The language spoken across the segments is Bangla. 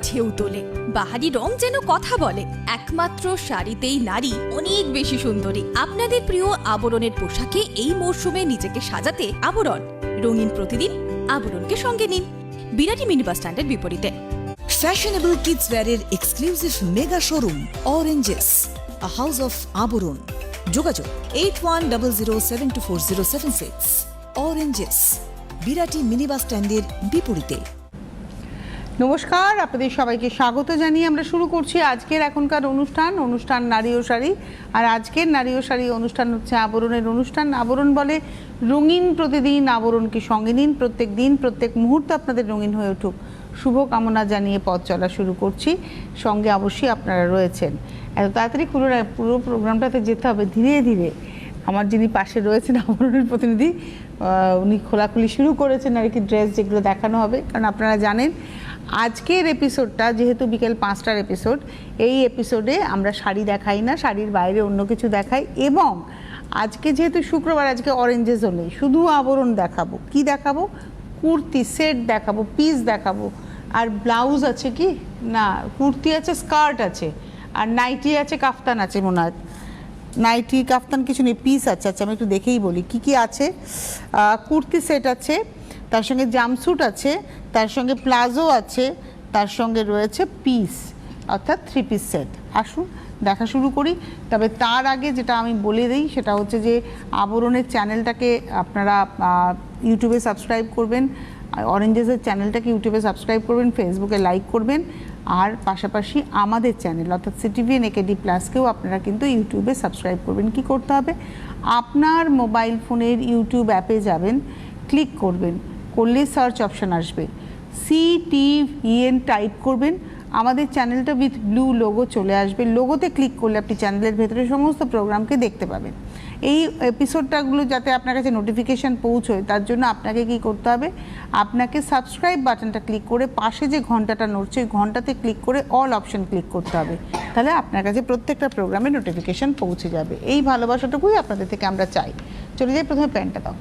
ঢেউ তোলে, বাহারি রং যেন কথা বলে। একমাত্র শাড়িতেই নারী অনেক বেশি সুন্দরী। আপনাদের প্রিয় আবরণের পোশাকে এই মরশুমে নিজেকে সাজাতে আবরণ। রঙিন প্রতিদিন আবরণকে সঙ্গে নিন, বিরাটি মিনি বাস স্ট্যান্ডের বিপরীতে। ফ্যাশনেবল কিডস ওয়্যারের exclusive mega showroom oranges, a house of Abaran. যোগাযোগ 8100724076। অরেঞ্জেস, বিরাটি মিনি বাস স্ট্যান্ডের বিপরীতে। নমস্কার, আপনাদের সবাইকে স্বাগত জানিয়ে আমরা শুরু করছি আজকের এখনকার অনুষ্ঠান নারী ও শাড়ি। আর আজকের নারী ও শাড়ি অনুষ্ঠান হচ্ছে আবরণের অনুষ্ঠান। আবরণ বলে রঙিন প্রতিদিন আবরণকে সঙ্গে নিন, প্রত্যেক দিন প্রত্যেক মুহূর্ত আপনাদের রঙিন হয়ে উঠুক, শুভ কামনা জানিয়ে পথ চলা শুরু করছি। সঙ্গে অবশ্যই আপনারা রয়েছেন। এত তাড়াতাড়ি পুরো প্রোগ্রামটাতে যেতে হবে ধীরে ধীরে। আমার যিনি পাশে রয়েছেন আবরণের প্রতিনিধি, উনি খোলাখুলি শুরু করেছেন আর কি ড্রেস যেগুলো দেখানো হবে। কারণ আপনারা জানেন আজকের এপিসোডটা যেহেতু বিকেল 5টার এপিসোড, এই এপিসোডে আমরা শাড়ি দেখাই না, শাড়ির বাইরে অন্য কিছু দেখাই। এবং আজকে যেহেতু শুক্রবার, আজকে অরেঞ্জেসও নেই, শুধু আবরণ দেখাবো। কি দেখাবো? কুর্তি সেট দেখাবো, পিস দেখাবো। আর ব্লাউজ আছে কি না, কুর্তি আছে, স্কার্ট আছে, আর নাইটি আছে, কাফতান আছে মনে হয়। নাইটি কাফতান কিছু নেই, পিস আছে। আচ্ছা আমি একটু দেখেই বলি কি কি আছে। কুর্তি সেট আছে, তার সঙ্গে জাম্পস্যুট আছে, তার সঙ্গে প্লাজো আছে, তার সঙ্গে রয়েছে পিস, অর্থাৎ 3 পিস সেট। আসুন দেখা শুরু করি। তবে তার আগে যেটা আমি বলে দিই সেটা হচ্ছে যে আবরণের চ্যানেলটাকে আপনারা ইউটিউবে সাবস্ক্রাইব করবেন, অরেঞ্জেসের চ্যানেলটাকে ইউটিউবে সাবস্ক্রাইব করবেন, ফেসবুকে লাইক করবেন। আর পাশাপাশি আমাদের চ্যানেল অর্থাৎ সিটিভিএন একেডি প্লাসকেও আপনারা কিন্তু ইউটিউবে সাবস্ক্রাইব করবেন। কি করতে হবে? আপনার মোবাইল ফোনের ইউটিউব অ্যাপে যাবেন, ক্লিক করবেন, করলে সার্চ অপশান আসবে, সিটিভিএন টাইপ করবেন, আমাদের চ্যানেলটা উইথ ব্লু লোগো চলে আসবে। লোগোতে ক্লিক করলে আপনি চ্যানেলের ভেতরে সমস্ত প্রোগ্রামকে দেখতে পাবেন। এই এপিসোডটাগুলো যাতে আপনার কাছে নোটিফিকেশান পৌঁছয় তার জন্য আপনাকে কি করতে হবে? আপনাকে সাবস্ক্রাইব বাটনটা ক্লিক করে পাশে যে ঘন্টাটা নড়ছে ওই ঘন্টাতে ক্লিক করে অল অপশন ক্লিক করতে হবে। তাহলে আপনার কাছে প্রত্যেকটা প্রোগ্রামের নোটিফিকেশান পৌঁছে যাবে। এই ভালোবাসাটুকুই আপনাদের থেকে আমরা চাই। চলে যাই, প্রথমে প্যান্টটা দাও।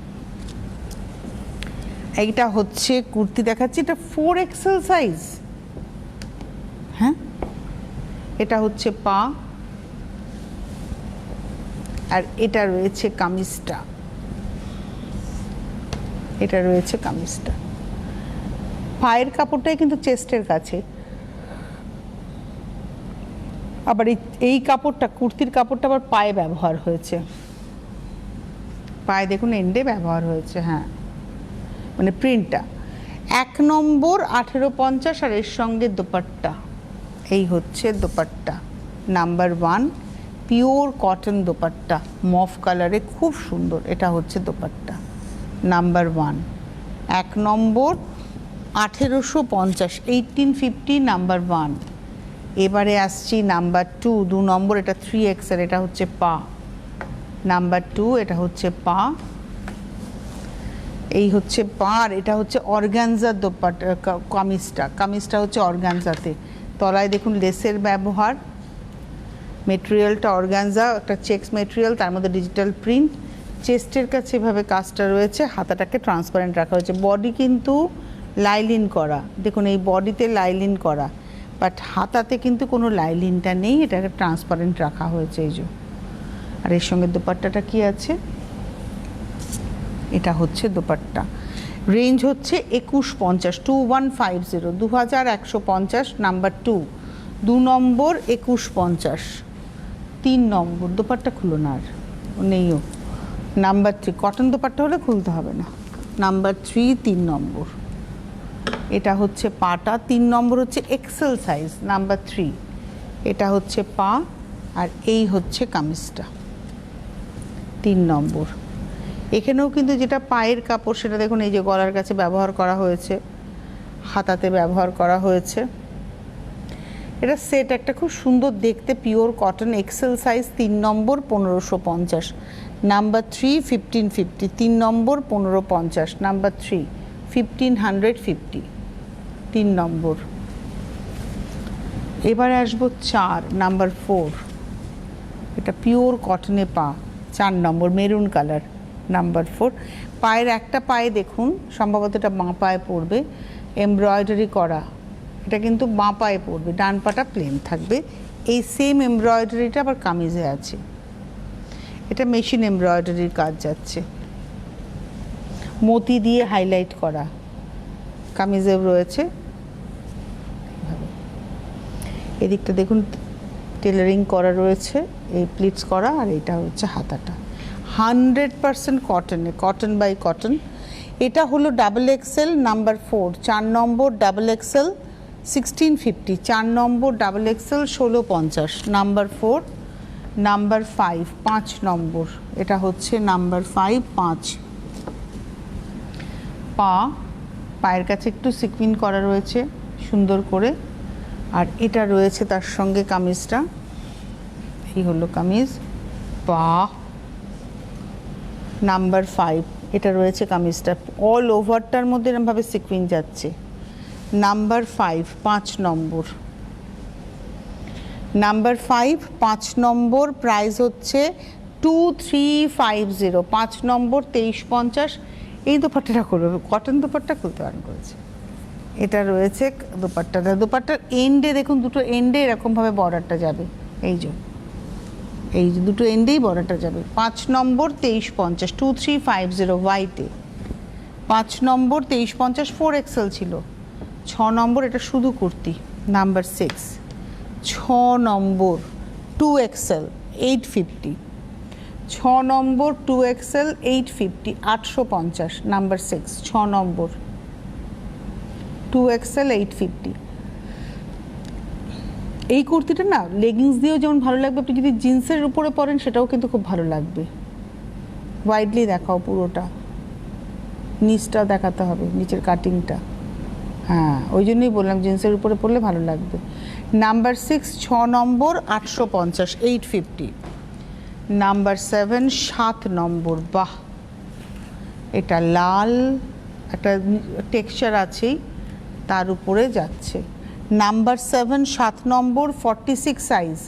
এইটা হচ্ছে কুর্তি দেখাচ্ছি, এটা 4XL সাইজ। হ্যাঁ, এটা হচ্ছে পা, আর এটা রয়েছে কামিজটা, এটা রয়েছে কামিজটা। পায়ের কাপড়টাই কিন্তু চেস্টের কাছে। আবার এই কাপড়টা, কুর্তির কাপড়টা আবার পায়ে ব্যবহার হয়েছে, পায়ে দেখুন এন্ডে ব্যবহার হয়েছে। হ্যাঁ, মানে প্রিন্টটা 1 নম্বর 1850, আর এর সঙ্গে দোপাট্টা। এই হচ্ছে dupatta number 1, pure cotton dupatta, mauve কালারে, খুব সুন্দর। এটা হচ্ছে দোপাট্টা নাম্বার 1, 1 নম্বর 1850, 1850 নাম্বার 1। এবারে আসছি নাম্বার 2, 2 নম্বর, এটা 3XL, এটা হচ্ছে পা নাম্বার 2, এটা হচ্ছে পা, এই হচ্ছে পা। আর এটা হচ্ছে অর্গানজার দোপাট্টা, কামিজটা হচ্ছে অর্গানজাতে। তলায় দেখুন লেসের ব্যবহার, মেটেরিয়ালটা অর্গানজা, একটা চেক্স মেটেরিয়াল, তার মধ্যে ডিজিটাল প্রিন্ট। চেস্টের কাছে এভাবে কাজটা রয়েছে, হাতাটাকে ট্রান্সপারেন্ট রাখা হয়েছে। বডি কিন্তু লাইলিন করা, দেখুন এই বডিতে লাইলিন করা, বাট হাতাতে কিন্তু কোনো লাইলিনটা নেই, এটাকে ট্রান্সপারেন্ট রাখা হয়েছে এই যে। আর এর সঙ্গে দোপাট্টাটা কি আছে? এটা হচ্ছে দোপাট্টা। রেঞ্জ হচ্ছে 2150, 2150, 2150 নাম্বার 2, 2 নম্বর 2150, 3 নম্বর দোপাট্টা খুলো না, আর নেইও। নাম্বার 3 কটন দোপাট্টা হলে খুলতে হবে না। নাম্বার 3, 3 নম্বর, এটা হচ্ছে পাটা। 3 নম্বর হচ্ছে এক্সেল সাইজ, নাম্বার 3। এটা হচ্ছে পা, আর এই হচ্ছে কামিজটা 3 নম্বর। এখানেও কিন্তু যেটা পায়ের কাপড় সেটা দেখুন এই যে গলার কাছে ব্যবহার করা হয়েছে, হাতাতে ব্যবহার করা হয়েছে। এটা সেট একটা খুব সুন্দর দেখতে, পিওর কটন, এক্সেল সাইজ, 3 নম্বর 1550, নাম্বার 3 1550, 3 নম্বর 1550, নাম্বার 3 1550, 3 নম্বর। এবারে আসবো 4 নাম্বার 4, এটা পিওর কটনে পা, 4 নম্বর মেরুন কালার, নাম্বার 4। পায়ের একটা পায়ে দেখুন, সম্ভবত এটা বাঁ পায়ে পড়বে, এমব্রয়ডারি করা, এটা কিন্তু বাঁ পায়ে পড়বে, ডান পাটা প্লেন থাকবে। এই সেম এমব্রয়ডারিটা আবার কামিজে আছে, এটা মেশিন এমব্রয়ডারির কাজ যাচ্ছে, মতি দিয়ে হাইলাইট করা, কামিজেও রয়েছে। এদিকটা দেখুন টেলারিং করা রয়েছে, এই প্লিটস করা, আর এটা হচ্ছে হাতাটা 100% কটনে, কটন বাই কটন। এটা হলো double excel number 4, 4 number double excel 1650, 4 number double excel 1650, number 4, number 5 5 number, এটা হচ্ছে নাম্বার 5 5। পায়ের কাছে একটু সিকুইন করা রয়েছে সুন্দর করে, আর এটা রয়েছে তার সঙ্গে কামিজটা, এই হলো কামিজ, নাম্বার 5, এটা রয়েছে কামিজটা, অল ওভারটার মধ্যে এরকমভাবে সিকুইন যাচ্ছে, নাম্বার 5 5 নম্বর, নাম্বার 5 5 নম্বর, প্রাইস হচ্ছে 2350, 5 নম্বর 2350। এই দোপাট্টাটা করবে, কটন দোপাট্টা খুলতে বারণ করেছে। এটা রয়েছে দোপাট্টাটা, দোপাট্টার এন্ডে দেখুন দুটো এন্ডে এরকমভাবে বর্ডারটা যাবে, এই যে দুটো এন্ডেই বর্ডারটা যাবে। 5 নম্বর 2350, 2350 হোয়াইটে, 5 নম্বর 2350, 4 এক্সেল ছিল। 6 নম্বর, এটা শুধু কুর্তি, নাম্বার 6, 6 নম্বর 2 এক্সেল 850, 6 নম্বর 2 এক্সেল 850, 850, নাম্বার 6, 6 নম্বর 2 এক্সেল 850। এই কুর্তিটা না লেগিংস দিয়েও যেমন ভালো লাগবে, আপনি যদি জিন্সের উপরে পরেন সেটাও কিন্তু খুব ভালো লাগবে। ওয়াইডলি দেখাও পুরোটা, নিচটাও দেখাতে হবে, নিচের কাটিংটা, হ্যাঁ ওই জন্যই বললাম জিন্সের উপরে পরলে ভালো লাগবে। নাম্বার 6 6 নম্বর 850, 850, নাম্বার 7 7 নম্বর, বাহ এটা লাল একটা টেক্সচার আছেই, তার উপরে যাচ্ছে। নাম্বার 7 7 নম্বর 46 সাইজ,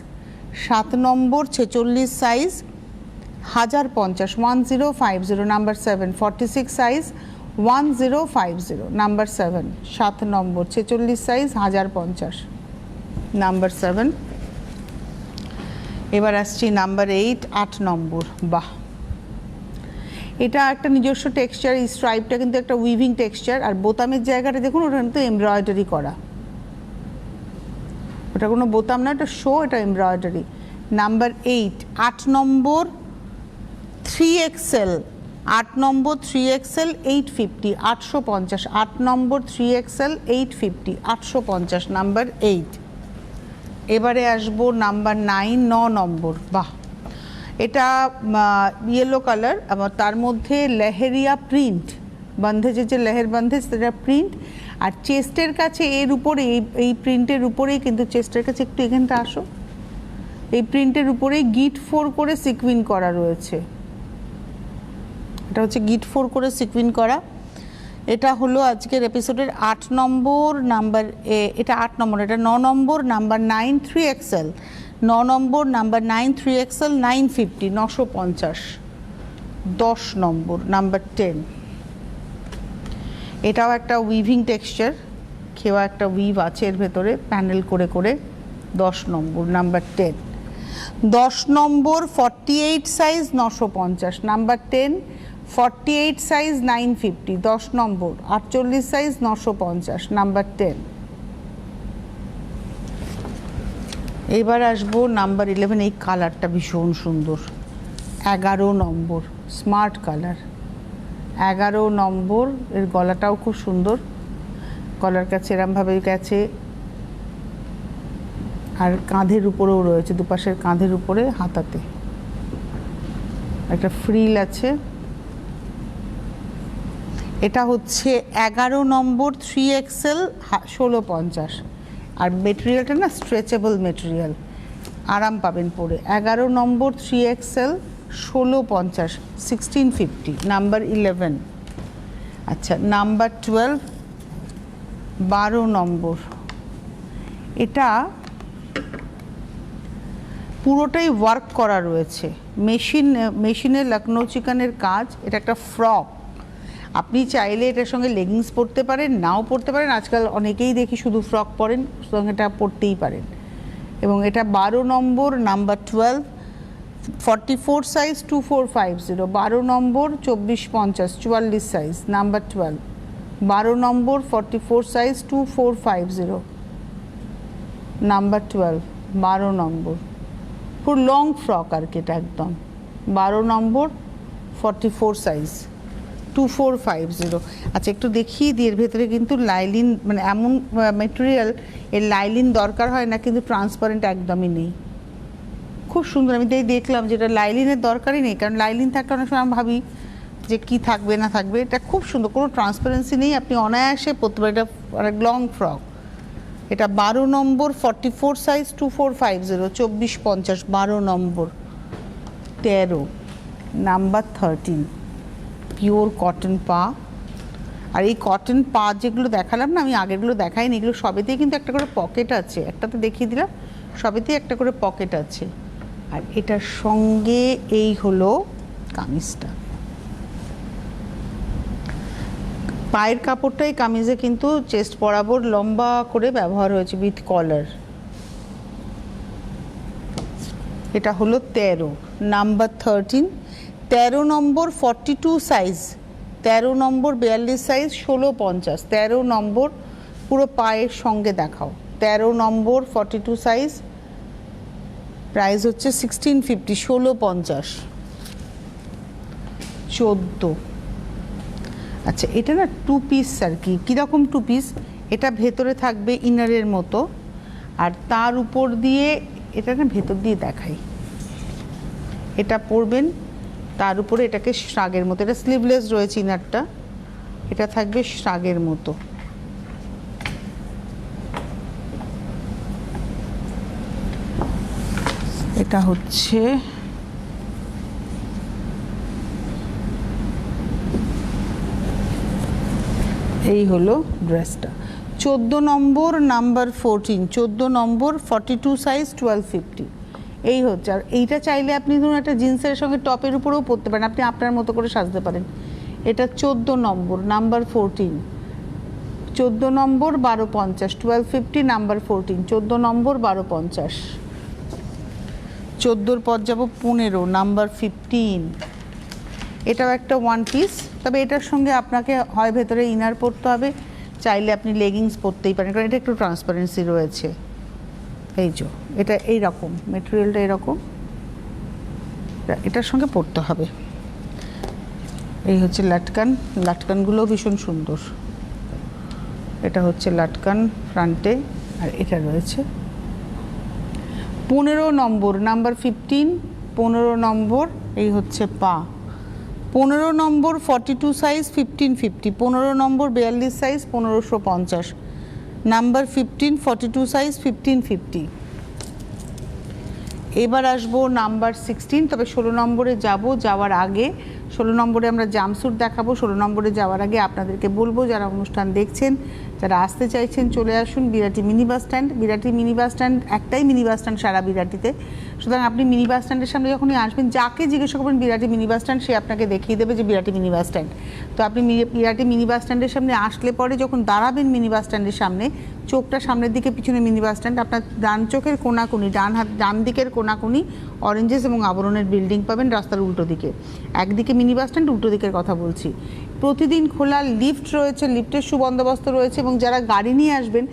7 নম্বর 46 সাইজ 1050, 1050, নাম্বার 7 46 সাইজ 1050, নাম্বার 7 7 নম্বর 46 সাইজ 1050, নাম্বার 7। এবার আসছি নাম্বার 8 8 নম্বর, বাহ এটা একটা নিজস্ব টেক্সচার, এই স্ট্রাইপটা কিন্তু একটা উইভিং টেক্সচার, আর বোতামের জায়গাটা দেখুন ওটা কিন্তু এমব্রয়ডারি করা, ওটা কোনো বোতাম না, এটা শো, এটা এমব্রয়ডারি। নাম্বার 8 8 নম্বর 3 এক্সেল, 8 নম্বর 3 এক্সেল 850, 850, 8 নম্বর 3 এক্সেল 850, 850, নাম্বার 8। এবারে আসবো নাম্বার 9 9 নম্বর, বাহ এটা ইয়েলো কালার, আবার তার মধ্যে লেহেরিয়া প্রিন্ট, বন্ধেজের যে লেহের বন্ধেজ সেটা প্রিন্ট, আর চেস্টের কাছে এর উপরে এই প্রিন্টের উপরেই কিন্তু চেস্টের কাছে একটু এখানটা আসো, এই প্রিন্টের উপরেই গিট 4 করে সিকুইন করা রয়েছে, এটা হচ্ছে গিট 4 করে সিকুইন করা। এটা হলো আজকের এপিসোডের 8 নম্বর নাম্বার, এটা 8 নম্বর, এটা 9 নম্বর নাম্বার 9 3 এক্সেল, 9 নম্বর নাম্বার 9 3 এক্সেল 950, 950, 10 নম্বর নাম্বার 10, এটাও একটা উইভিং টেক্সচার, খেওয়া একটা উইভ আছে এর ভেতরে প্যানেল করে করে, 10 নম্বর নাম্বার 10, 10 নম্বর 48 সাইজ 950, নাম্বার 10 48 সাইজ 950, 10 নম্বর 48 সাইজ 950, নাম্বার 10। এবার আসবো নাম্বার 11, এই কালারটা ভীষণ সুন্দর, 11 নম্বর স্মার্ট কালার, 11 নম্বর, এর গলাটাও খুব সুন্দর, গলার কাছে এরমভাবে গেছে, আর কাঁধের উপরেও রয়েছে, দুপাশের কাঁধের উপরে হাতাতে একটা ফ্রিল আছে। এটা হচ্ছে 11 নম্বর 3 এক্সেল 1650, আর মেটেরিয়ালটা না স্ট্রেচেবল মেটেরিয়াল, আরাম পাবেন পরে। 11 নম্বর 3 এক্সেল 1650, 1650, নাম্বার 11। আচ্ছা নাম্বার 12 12 নম্বর, এটা পুরোটাই ওয়ার্ক করা রয়েছে, মেশিনে লখনৌ চিকেনের কাজ, এটা একটা ফ্রক, আপনি চাইলে এটার সঙ্গে লেগিংস পরতে পারেন, নাও পরতে পারেন, আজকাল অনেকেই দেখি শুধু ফ্রক পরেন, সুতরাং এটা পরতেই পারেন। এবং এটা 12 নম্বর, নাম্বার 12, 44 সাইজ, 2450, 12 নম্বর 2450, 44 সাইজ, নাম্বার 12, 12 নম্বর 44 সাইজ, 2450, নাম্বার 12, 12 নম্বর, পুরো লং ফ্রক আর কি এটা একদম, 12 নম্বর 44 সাইজ, 2450। আচ্ছা একটু দেখিয়ে দিই, এর ভেতরে কিন্তু লাইলিন, মানে এমন মেটেরিয়াল, এর লাইলিন দরকার হয় না, কিন্তু ট্রান্সপারেন্ট একদমই নেই, খুব সুন্দর। আমি দেখলাম যেটা লাইলিনের দরকারই নেই, কারণ লাইলিন থাকলে অনেক সময় আমি ভাবি যে কি থাকবে না থাকবে, এটা খুব সুন্দর, কোনো ট্রান্সপারেন্সি নেই, আপনি অনায়াসে পরতে পারেন। এটা অনেক লং ফ্রক, এটা 12 নম্বর 44 সাইজ, 2450, 2450, 12 নম্বর, 13, নাম্বার 13, পিওর কটন পা। আর এই কটন পা যেগুলো দেখালাম না, আমি আগেরগুলো দেখাইনি, এগুলো সবেতেই কিন্তু একটা করে পকেট আছে, একটাতে দেখিয়ে দিলাম, সবেতেই একটা করে পকেট আছে। আর এটার সঙ্গে এই হলো কামিজটা, পায়ের কাপড়টাই কামিজে কিন্তু চেস্ট বরাবর লম্বা করে ব্যবহার হয়েছে উইথ কলার। এটা হলো 13, নাম্বার 13, 13 নম্বর 42 সাইজ, 13 নম্বর 42 সাইজ, 1650, 13 নম্বর পুরো পায়ের সঙ্গে দেখাও, 13 নম্বর 42 সাইজ, প্রাইস হচ্ছে 1650, 1650, 14। আচ্ছা এটা না 2 পিস আর কি, কীরকম 2 পিস, এটা ভেতরে থাকবে ইনারের মতো, আর তার উপর দিয়ে এটা না ভেতর দিয়ে দেখাই, এটা পরবেন, তার উপরে এটাকে শ্রাগের মতো, এটা স্লিভলেস রয়েছে ইনারটা, এটা থাকবে শ্রাগের মতো। এটা হচ্ছে এই হলো ড্রেসটা। 14 নম্বর, নাম্বার 14, 14 নম্বর 42 সাইজ, 1250, এই হচ্ছে। আর এইটা চাইলে আপনি ধরুন একটা জিন্সের সঙ্গে টপের উপরেও পরতে পারেন, আপনি আপনার মতো করে সাজতে পারেন। এটা 14 নম্বর, নাম্বার 14, 14 নম্বর 1250, 1250, নাম্বার 14, 14 নম্বর 1250। 14 পর যাব 15, নাম্বার 15, এটাও একটা ওয়ান পিস, তবে এটার সঙ্গে আপনাকে হয় ভেতরে ইনার পরতে হবে, চাইলে আপনি লেগিংস পরতেই পারেন, কারণ এটা একটু ট্রান্সপারেন্সি রয়েছে। এই যে এটা এইরকম মেটেরিয়ালটা, এরকম এটার সঙ্গে পরতে হবে। এই হচ্ছে লাটকান, লাটকানগুলোও ভীষণ সুন্দর, এটা হচ্ছে লাটকান ফ্রন্টে, আর এটা রয়েছে 15 নম্বর, নাম্বার 15, 15 নম্বর, এই হচ্ছে পা, 15 নম্বর 42 সাইজ, 1550, 15 নম্বর 42 সাইজ, 1550, নাম্বার 15, 42 সাইজ, 1550। এবার আসবো নাম্বার 16, তবে 16 নম্বরে যাওয়ার আগে 16 নম্বরে আমরা জামস্যুট দেখাবো। 16 নম্বরে যাওয়ার আগে আপনাদেরকে বলবো, যারা অনুষ্ঠান দেখছেন, যারা আসতে চাইছেন চলে আসুন Birati mini bus stand. Birati mini bus stand, একটাই মিনি বাস স্ট্যান্ড সারা বিরাটিতে, সুতরাং আপনি মিনি বাস স্ট্যান্ডের সামনে যখনই আসবেন, যাকে জিজ্ঞাসা করবেন বিরাটি মিনি বাস স্ট্যান্ড, সে আপনাকে দেখিয়ে দেবে যে বিরাটি মিনি বাস স্ট্যান্ড। তো আপনি বিরাটি মিনি বাস স্ট্যান্ডের সামনে আসলে পরে যখন দাঁড়াবেন মিনি বাস স্ট্যান্ডের সামনে, চোখটা সামনের দিকে, পিছনে মিনি বাস স্ট্যান্ড, আপনার ডান চোখের কোনাকুনি, ডান দিকের কোনাকুনি অরেঞ্জেস এবং আবরণের বিল্ডিং পাবেন রাস্তার উল্টো দিকে। একদিকে মিনি বাস স্ট্যান্ড, উল্টো দিকের কথা বলছি। প্রতিদিন খোলা লিফট রয়েছে, লিফটের সুবন্দোবস্ত রয়েছে, এবং যারা গাড়ি নিয়ে আসবেন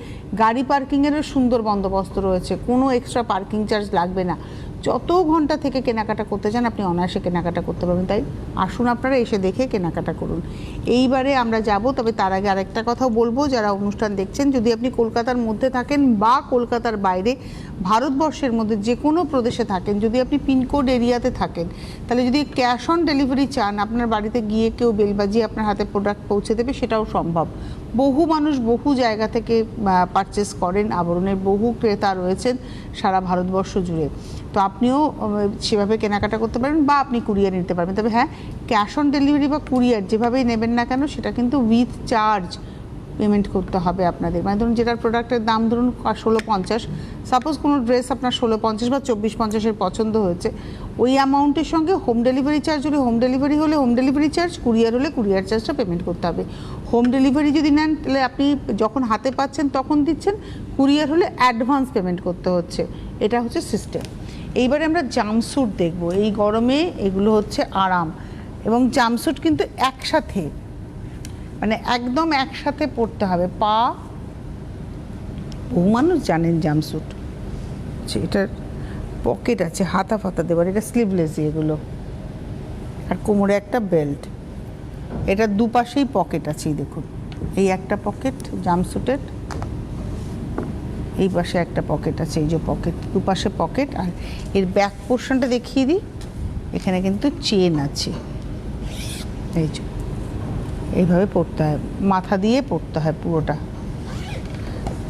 গাড়ি পার্কিংয়েরও সুন্দর বন্দোবস্ত রয়েছে, কোনো এক্সট্রা পার্কিং চার্জ লাগবে না। যত ঘন্টা থেকে কেনাকাটা করতে চান আপনি অনায়াসে কেনাকাটা করতে পারবেন, তাই আসুন আপনারা এসে দেখে কেনাকাটা করুন। এইবারে আমরা যাব, তবে তার আগে আরেকটা কথাও বলবো, যারা অনুষ্ঠান দেখছেন, যদি আপনি কলকাতার মধ্যে থাকেন বা কলকাতার বাইরে, ভারতবর্ষের মধ্যে যে কোনো প্রদেশে থাকেন, যদি আপনি পিনকোড এরিয়াতে থাকেন, তাহলে যদি ক্যাশ অন ডেলিভারি চান, আপনার বাড়িতে গিয়ে কেউ বেল বাজিয়ে আপনার হাতে প্রোডাক্ট পৌঁছে দেবে, সেটাও সম্ভব। বহু মানুষ বহু জায়গা থেকে পারচেস করেন, আবরণের বহু ক্রেতা রয়েছেন সারা ভারতবর্ষ জুড়ে, তো আপনিও সেভাবে কেনাকাটা করতে পারবেন, বা আপনি কুরিয়ার নিতে পারবেন। তবে হ্যাঁ, ক্যাশ অন ডেলিভারি বা কুরিয়ার যেভাবেই নেবেন না কেন, সেটা কিন্তু উইথ চার্জ পেমেন্ট করতে হবে আপনাদের। মানে ধরুন যেটার প্রোডাক্টের দাম ধরুন 1650, সাপোজ কোনো ড্রেস আপনার 1650 বা 2450-এর পছন্দ হয়েছে, ওই অ্যামাউন্টের সঙ্গে হোম ডেলিভারি চার্জ হলে হোম ডেলিভারি হলে হোম ডেলিভারি চার্জ, কুরিয়ার হলে কুরিয়ার চার্জটা পেমেন্ট করতে হবে। হোম ডেলিভারি যদি নেন তাহলে আপনি যখন হাতে পাচ্ছেন তখন দিচ্ছেন, কুরিয়ার হলে অ্যাডভান্স পেমেন্ট করতে হচ্ছে। এটা হচ্ছে সিস্টেম। এইবারে আমরা জাম্পস্যুট দেখব। এই গরমে এগুলো হচ্ছে আরাম, এবং জাম্পস্যুট কিন্তু একসাথে, মানে একদম একসাথে পরতে হবে। পা, বহু মানুষ জানেন জাম্পস্যুট, এটার পকেট আছে, হাতা ফাতা দেবার, এটা স্লিভলেস এগুলো, আর কোমরে একটা বেল্ট। এটা দুপাশেই পকেট আছে, এই দেখুন, এই একটা পকেট জাম্পস্যুটের, এই পাশে একটা পকেট আছে, এই যে পকেট, দুপাশে পকেট। আর এর ব্যাক পোর্শনটা দেখিয়ে দিই, এখানে কিন্তু চেন আছে, এই যে এইভাবে পরতে হয়, মাথা দিয়ে পরতে হয় পুরোটা।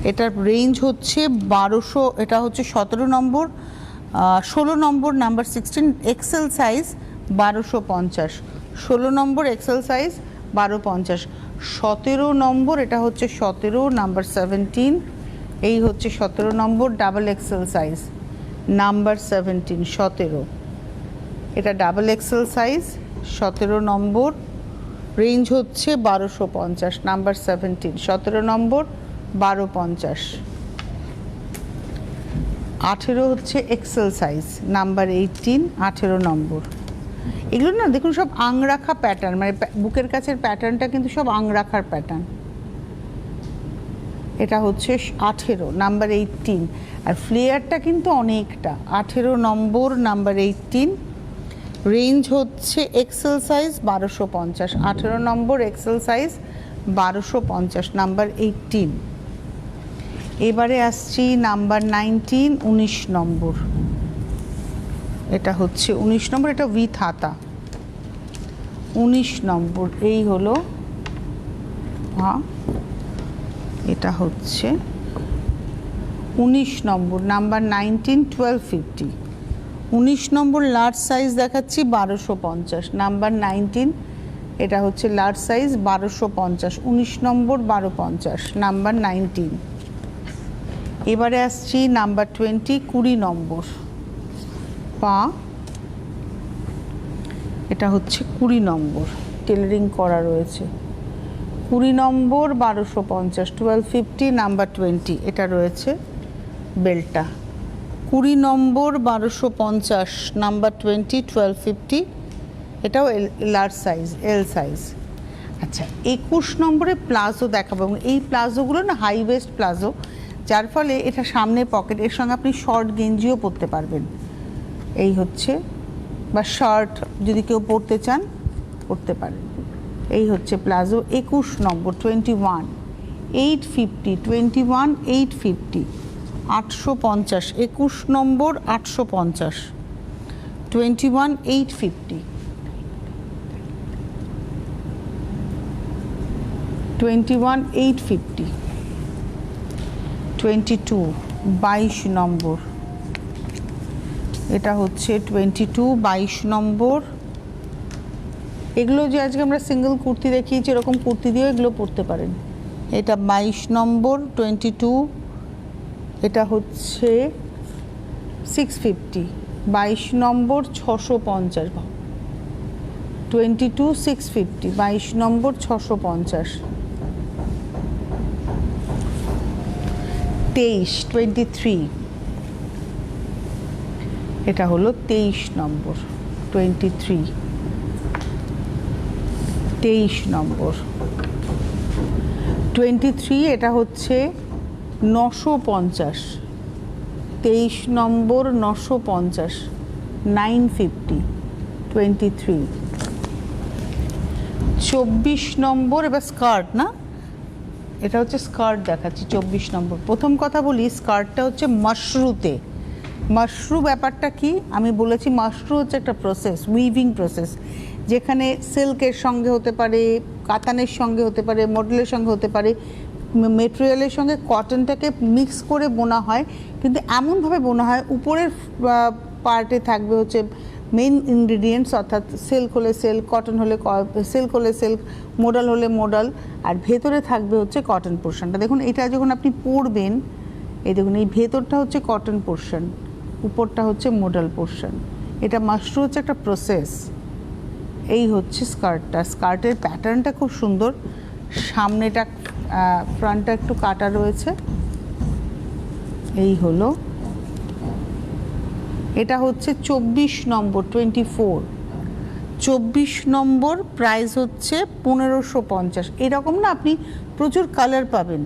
এটার রেঞ্জ হচ্ছে 1200, এটা হচ্ছে 17 নম্বর, 16 নম্বর, নাম্বার 16 এক্সেল সাইজ 1250, 16 নম্বর এক্সেল সাইজ 1250, 17 নম্বর, এটা হচ্ছে 17 নাম্বার 17, এই হচ্ছে 17 নম্বর ডাবল এক্সেল সাইজ নাম্বার 17, 17, এটা ডাবল এক্সেল সাইজ 17 নম্বর, রেঞ্জ হচ্ছে 1250, নাম্বার 17, 17 নম্বর 1250। 18 হচ্ছে এক্সেল সাইজ নাম্বার 18, 18 নম্বর। এগুলো না দেখুন সব আংরাখা প্যাটার্ন, মানে বুকের কাছের প্যাটার্নটা কিন্তু সব আংরাখার প্যাটার্ন। এটা হচ্ছে 18 নাম্বার 18, আর ফ্লেয়ারটা কিন্তু অনেকটা। 18 নম্বর নাম্বার 18, রেঞ্জ হচ্ছে এক্সেল সাইজ 1250, 18 নম্বর এক্সেল সাইজ 1250, নাম্বার 18। এবারে আসছি নাম্বার 19, 19 নম্বর, এটা হচ্ছে 19 নম্বর, এটা উইথ হাতা, 19 নম্বর, এই হলো, হ্যাঁ এটা হচ্ছে 19 নম্বর নাম্বার 19, 1250, 19 নম্বর লার্জ সাইজ দেখাচ্ছি 1250, নাম্বার 19, এটা হচ্ছে লার্জ সাইজ 1250, 19 নম্বর 1250, নাম্বার 19। এবারে আসছি নাম্বার 20, 20 নম্বর, পা, এটা হচ্ছে 20 নম্বর, টেলারিং করা রয়েছে, 20 নম্বর 1250, 1250, নাম্বার 20, এটা রয়েছে বেল্টটা, 20 নম্বর 1250, নাম্বার 20, 1250, এটাও লার্জ সাইজ, এল সাইজ। আচ্ছা, 21 নম্বরে প্লাজো দেখাবো, এবং এই প্লাজোগুলো না হাই ওয়েস্ট প্লাজো, যার ফলে এটা সামনে পকেট, এর সঙ্গে আপনি শর্ট গেঞ্জিও পরতে পারবেন, এই হচ্ছে, বা শার্ট যদি কেউ পরতে চান পরতে পারেন। এই হচ্ছে প্লাজো 21 নম্বর, 21, 850, 21, 850, 850, 21 নম্বর 850, 21, 850, 21, 850, 22, 22 নম্বর, এটা হচ্ছে 22, 22 নম্বর। এগুলো যে আজকে আমরা সিঙ্গেল কুর্তি দেখিয়েছি, এরকম কুর্তি দিয়েও এগুলো পরতে পারেন। এটা 22 নম্বর, 22, এটা হচ্ছে 650, 22 নম্বর 650, 22, 650, 22 নম্বর 650। 23, 23, এটা হলো 23 নম্বর, 23, 23 নম্বর, 23, এটা হচ্ছে 950, 23 নম্বর 950, 950, 23, 24 নম্বর, এবার স্কার্ট না, এটা হচ্ছে স্কার্ট দেখাচ্ছি 24 নম্বর। প্রথম কথা বলি, স্কার্টটা হচ্ছে মাশরুতে। মাশরু ব্যাপারটা কি আমি বলেছি, মাশরু হচ্ছে একটা প্রসেস, উইভিং প্রসেস, যেখানে সিল্কের সঙ্গে হতে পারে, কাতানের সঙ্গে হতে পারে, মডেলের সঙ্গে হতে পারে, মেটেরিয়ালের সঙ্গে কটনটাকে মিক্স করে বোনা হয়, কিন্তু এমনভাবে বোনা হয় উপরের পার্টে থাকবে হচ্ছে মেইন ইনগ্রিডিয়েন্টস, অর্থাৎ সিল্ক হলে সিল্ক, কটন হলে সিল্ক হলে সিল্ক, মোডাল হলে মোডাল, আর ভেতরে থাকবে হচ্ছে কটন পোর্শনটা। দেখুন এটা যখন আপনি পরবেন, এই দেখুন এই ভেতরটা হচ্ছে কটন পোর্শন, উপরটা হচ্ছে মোডাল পোর্শন। এটা মাশরু হচ্ছে একটা প্রসেস। এই হচ্ছে স্কার্টটা, স্কার্টের প্যাটার্নটা খুব সুন্দর, সামনেটা ফ্রন্টটা একটু কাটা রয়েছে। এই হলো, এটা হচ্ছে 24 নম্বর, 24, 24 নম্বর, প্রাইস হচ্ছে 1550। এরকম না আপনি প্রচুর কালার পাবেন,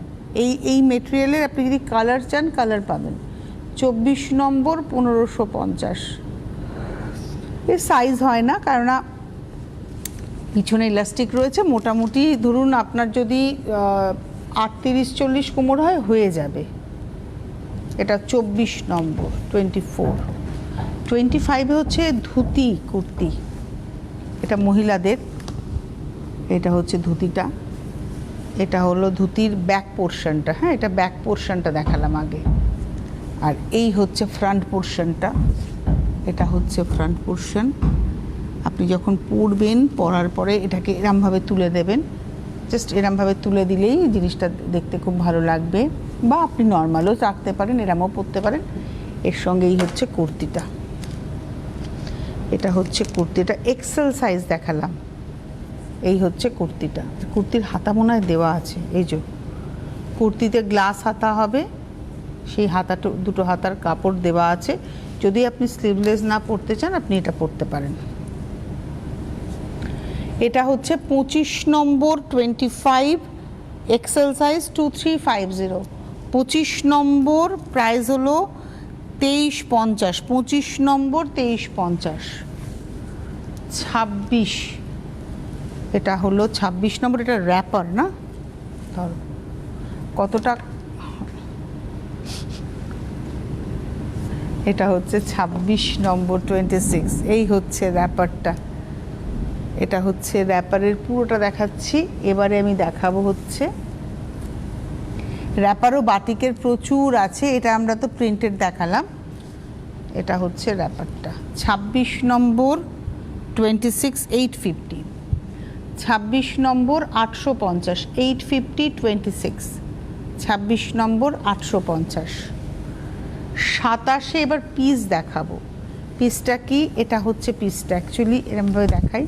এই মেটেরিয়ালের আপনি যদি কালার চান কালার পাবেন। 24 নম্বর 1550। এর সাইজ হয় না, কেননা পিছনে ইলাস্টিক রয়েছে। মোটামুটি ধরুন আপনার যদি 38-40 কোমর হয়, হয়ে যাবে। এটা 24 নম্বর, 24। 25 হচ্ছে ধুতি কুর্তি, এটা মহিলাদের। এটা হচ্ছে ধুতিটা, এটা হলো ধুতির ব্যাক পোর্শনটা। হ্যাঁ, এটা ব্যাক পোর্শনটা দেখালাম আগে। আর এই হচ্ছে ফ্রন্ট পোর্শনটা, এটা হচ্ছে ফ্রন্ট পোর্শন। আপনি যখন পরবেন, পরার পরে এটাকে এরমভাবে তুলে দেবেন, জাস্ট এরমভাবে তুলে দিলেই জিনিসটা দেখতে খুব ভালো লাগবে। বা আপনি নর্মালও রাখতে পারেন, এরমও পরতে পারেন। এর সঙ্গে এই হচ্ছে কুর্তিটা, এটা হচ্ছে কুর্তিটা, এক্সেল সাইজ দেখালাম। এই হচ্ছে কুর্তিটা, কুর্তির হাতা মনে হয় দেওয়া আছে। এই যে কুর্তিতে গ্লাস হাতা হবে, সেই হাতাটা দুটো হাতার কাপড় দেওয়া আছে। যদি আপনি স্লিভলেস না পরতে চান, আপনি এটা পরতে পারেন। এটা হচ্ছে 25 নম্বর, 25, এক্সেল সাইজ 2350। 25 নম্বর, প্রাইস হলো 2350। 25 নম্বর 2350। 26, এটা হলো 26 নম্বর, এটা র্যাপার না, ধরো কতটা, এটা হচ্ছে 26 নম্বর, 26। এই হচ্ছে র্যাপারটা, এটা হচ্ছে র্যাপারের পুরোটা দেখাচ্ছি। এবারে আমি দেখাবো হচ্ছে র্যাপারও বাটিকের প্রচুর আছে, এটা আমরা তো প্রিন্টেড দেখালাম। এটা হচ্ছে র্যাপারটা, 26 নম্বর, 26, 850। 26 নম্বর 850, 850, 26। 26 নম্বর 850। 27-এ এবার পিস দেখাবো। পিসটা কি? এটা হচ্ছে পিসটা, অ্যাকচুয়ালি এরকমভাবে দেখাই।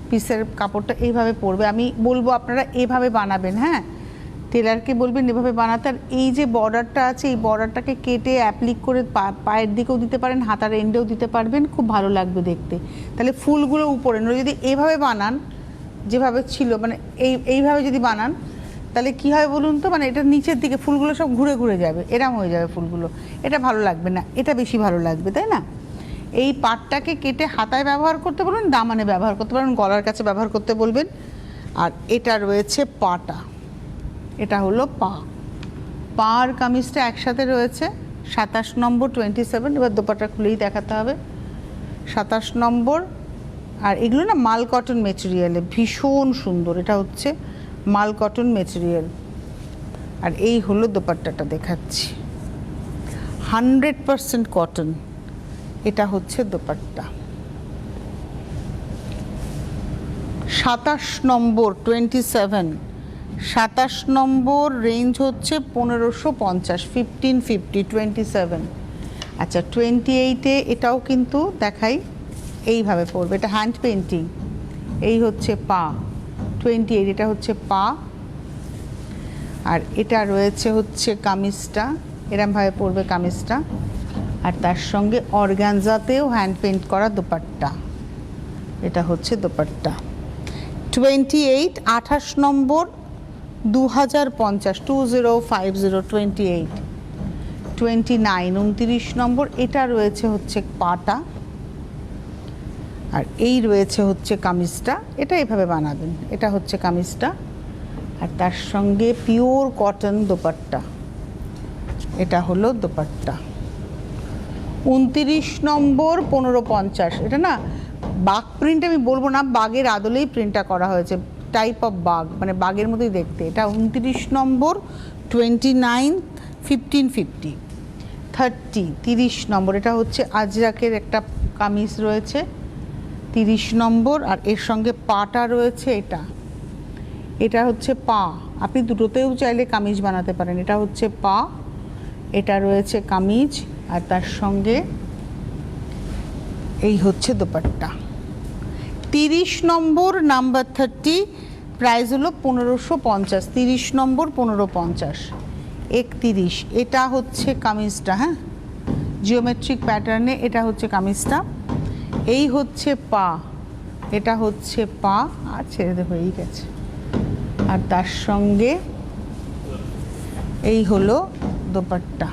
পিসের কাপড়টা এইভাবে পরবে, আমি বলবো আপনারা এভাবে বানাবেন। হ্যাঁ, টেলারকে বলবেন এভাবে বানাতে। আর এই যে বর্ডারটা আছে, এই বর্ডারটাকে কেটে অ্যাপ্লিক করে পায়ের দিকেও দিতে পারেন, হাতার এন্ডেও দিতে পারবেন, খুব ভালো লাগবে দেখতে। তাহলে ফুলগুলো উপরে নয়, যদি এইভাবে বানান যেভাবে ছিল, মানে এইভাবে যদি বানান, তাহলে কি হয় বলুন তো, মানে এটা নিচের দিকে ফুলগুলো সব ঘুরে ঘুরে যাবে, এরম হয়ে যাবে ফুলগুলো। এটা ভালো লাগবে না, এটা বেশি ভালো লাগবে, তাই না? এই পাটটাকে কেটে হাতায় ব্যবহার করতে বলবেন, দামানে ব্যবহার করতে পারেন, গলার কাছে ব্যবহার করতে বলবেন। আর এটা রয়েছে পাটা, এটা হলো পা। পা আর কামিজটা একসাথে রয়েছে। 27 নম্বর, 27। এবার দোপাট্টা খুলেই দেখাতে হবে। 27 নম্বর। আর এগুলো না মাল কটন মেটেরিয়ালে, ভীষণ সুন্দর। এটা হচ্ছে মাল কটন মেটেরিয়াল। আর এই হলো দোপাট্টাটা দেখাচ্ছি, 100% কটন। এটা হচ্ছে দোপাট্টা। 27 নম্বর, 27। 27 নম্বর রেঞ্জ হচ্ছে 1550, 1550, 27। আচ্ছা, 28-এ এটাও কিন্তু দেখাই, এইভাবে পড়বে। এটা হ্যান্ড পেন্টিং। এই হচ্ছে পা, 28। এটা হচ্ছে পা। আর এটা রয়েছে হচ্ছে কামিজটা, এরমভাবে পড়বে কামিজটা। আর তার সঙ্গে অর্গানজাতেও হ্যান্ড পেন্ট করা দোপাট্টা। এটা হচ্ছে দোপাট্টা। 28, 28 নম্বর, 2050, 2050, 28। 29, 29 নম্বর। এটা রয়েছে হচ্ছে পাটা। আর এই রয়েছে হচ্ছে কামিজটা, এটা এভাবে বানাবেন। এটা হচ্ছে কামিজটা, আর তার সঙ্গে পিওর কটন দোপাট্টা। এটা হলো দোপাট্টা। 29 নম্বর, 1550। এটা না বাঘ প্রিন্ট আমি বলবো না, বাঘের আদলেই প্রিন্টটা করা হয়েছে, টাইপ অফ বাঘ, মানে বাঘের মতোই দেখতে। এটা 29 নম্বর, 29, 1550। 30, 30 নম্বর। এটা হচ্ছে আজরাকের একটা কামিজ রয়েছে 30 নম্বর, আর এর সঙ্গে পাটা রয়েছে এটা হচ্ছে পা। আপনি দুটোতেও চাইলে কামিজ বানাতে পারেন। এটা হচ্ছে পা, এটা রয়েছে কামিজ, আর তার সঙ্গে এই হচ্ছে দোপাট্টা। 30 নম্বর নাম্বার 30, প্রাইস হলো 1550। 30 নম্বর 1550। 31, এটা হচ্ছে কামিজটা, হ্যাঁ, জিওমেট্রিক প্যাটার্নে এটা হচ্ছে কামিজটা। এই হচ্ছে পা, এটা হচ্ছে পা, আর ছেড়ে দে, হয়েই গেছে। আর তার সঙ্গে এই হলো দোপাট্টা।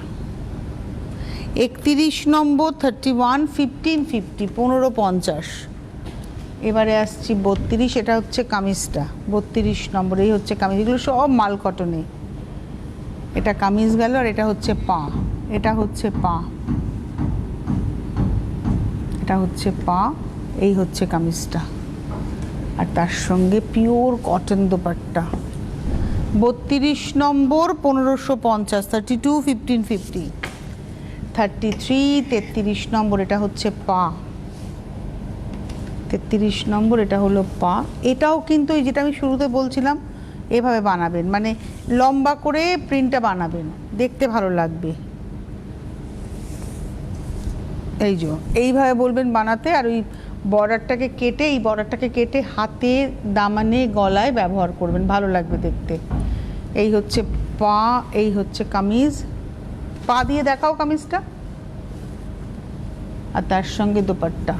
31 নম্বর 31, 1550, 1550। এবারে আসছি 32, এটা হচ্ছে কামিজটা। 32 নম্বর, এই হচ্ছে কামিজ। এগুলো সব মাল কটনে। এটা কামিজ গেল, আর এটা হচ্ছে পা, এটা হচ্ছে পা, এটা হচ্ছে পা, এই হচ্ছে কামিজটা। আর তার সঙ্গে পিওর কটন দোপাট্টা। 32 নম্বর 1550, 32, 1550। 33, 33 নম্বর, এটা হচ্ছে পা। 33 নম্বর, এটা হলো পা। এটাও কিন্তু এই যেটা আমি শুরুতে বলছিলাম, এভাবে বানাবেন, মানে লম্বা করে প্রিন্টটা বানাবেন, দেখতে ভালো লাগবে। এই যে এইভাবে বলবেন বানাতে, আর ওই বর্ডারটাকে কেটে, এই বর্ডারটাকে কেটে হাতে, দামানে, গলায় ব্যবহার করবেন, ভালো লাগবে দেখতে। এই হচ্ছে পা, এই হচ্ছে কামিজ। পা দিয়ে দেখাও কামিজটা, আর তার সঙ্গে দোপাট্টা।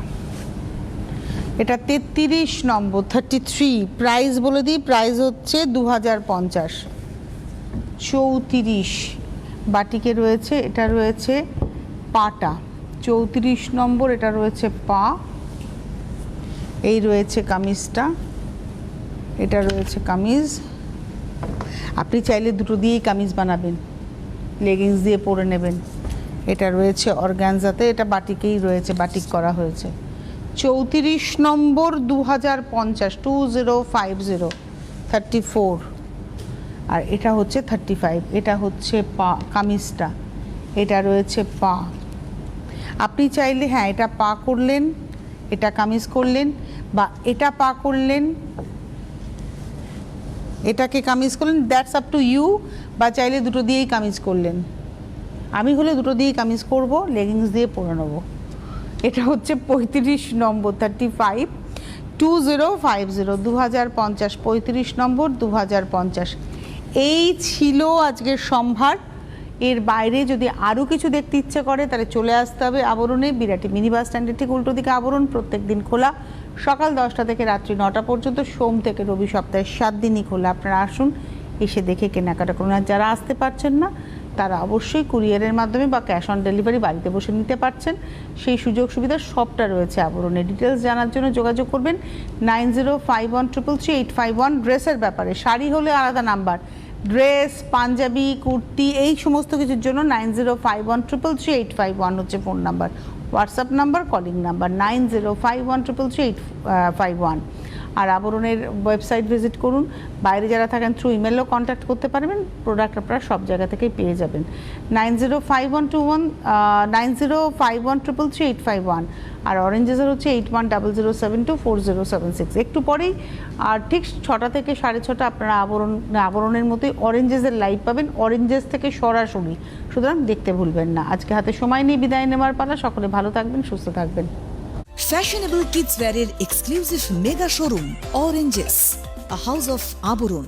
এটা 33 নম্বর 33, প্রাইস বলে দিই, প্রাইস হচ্ছে 2050। 34 বাটিকে রয়েছে, এটা রয়েছে পাটা। 34 নম্বর, এটা রয়েছে পা, এই রয়েছে কামিজটা, এটা রয়েছে কামিজ। আপনি চাইলে দুটো দিয়েই কামিজ বানাবেন, লেগিংস দিয়ে পরে নেবেন। এটা রয়েছে অর্গানজাতে, এটা বাটিকেই রয়েছে, বাটিক করা হয়েছে। 34 নম্বর 2050, 2050, 34। আর এটা হচ্ছে 35, এটা হচ্ছে পা, কামিজটা, এটা রয়েছে পা। আপনি চাইলে, হ্যাঁ, এটা পা করলেন, এটা কামিজ করলেন, বা এটা পা করলেন, এটাকে কামিজ করলেন, দ্যাটস আপ টু ইউ। বা চাইলে দুটো দিয়েই কামিজ করলেন। আমি হলে দুটো দিয়েই কামিজ করব, লেগিংস দিয়ে পরে নেবো। এটা হচ্ছে 35 নম্বর 35, 2050, 2050, 35 নম্বর 2050। এই ছিল আজকের সম্ভার। এর বাইরে যদি আরও কিছু দেখতে ইচ্ছে করে তাহলে চলে আসতে হবে আবরণে, বিরাটি মিনি বাস স্ট্যান্ডের ঠিক উল্টো দিকে আবরণ। প্রত্যেক দিন খোলা, সকাল 10টা থেকে রাত্রি 9টা পর্যন্ত, সোম থেকে রবি, সপ্তাহে 7 দিনই খোলা। আপনারা আসুন, এসে দেখে কেনাকাটা করুন। আর যারা আসতে পারছেন না তারা অবশ্যই কুরিয়ারের মাধ্যমে বা ক্যাশ অন ডেলিভারি বাড়িতে বসে নিতে পারছেন। সেই সুযোগ সুবিধা সবটা রয়েছে আবরণে। ডিটেলস জানার জন্য যোগাযোগ করবেন 9051333851। ড্রেসের ব্যাপারে, শাড়ি হলে আলাদা নাম্বার, ড্রেস, পাঞ্জাবি, কুর্তি, এই সমস্ত কিছুর জন্য 9051333851 হচ্ছে phone number. WhatsApp number, calling number 9051333851। আর আবরণের ওয়েবসাইট ভিজিট করুন। বাইরে যারা থাকেন থ্রু ইমেলও কন্ট্যাক্ট করতে পারবেন। প্রোডাক্ট আপনারা সব জায়গা থেকেই পেয়ে যাবেন। 9051333851। আর অরেঞ্জেসের হচ্ছে 8100724076। একটু পরেই, আর ঠিক 6টা থেকে 6:30 আপনারা আবরণের মতোই অরেঞ্জেসের লাইভ পাবেন, অরেঞ্জেস থেকে সরাসরি। সুতরাং দেখতে ভুলবেন না। আজকে হাতে সময় নিয়ে বিদায় নেওয়ার পালা। সকলে ভালো থাকবেন, সুস্থ থাকবেন। Fashionable kids wear exclusive mega showroom, Oranges, a house of Aburon.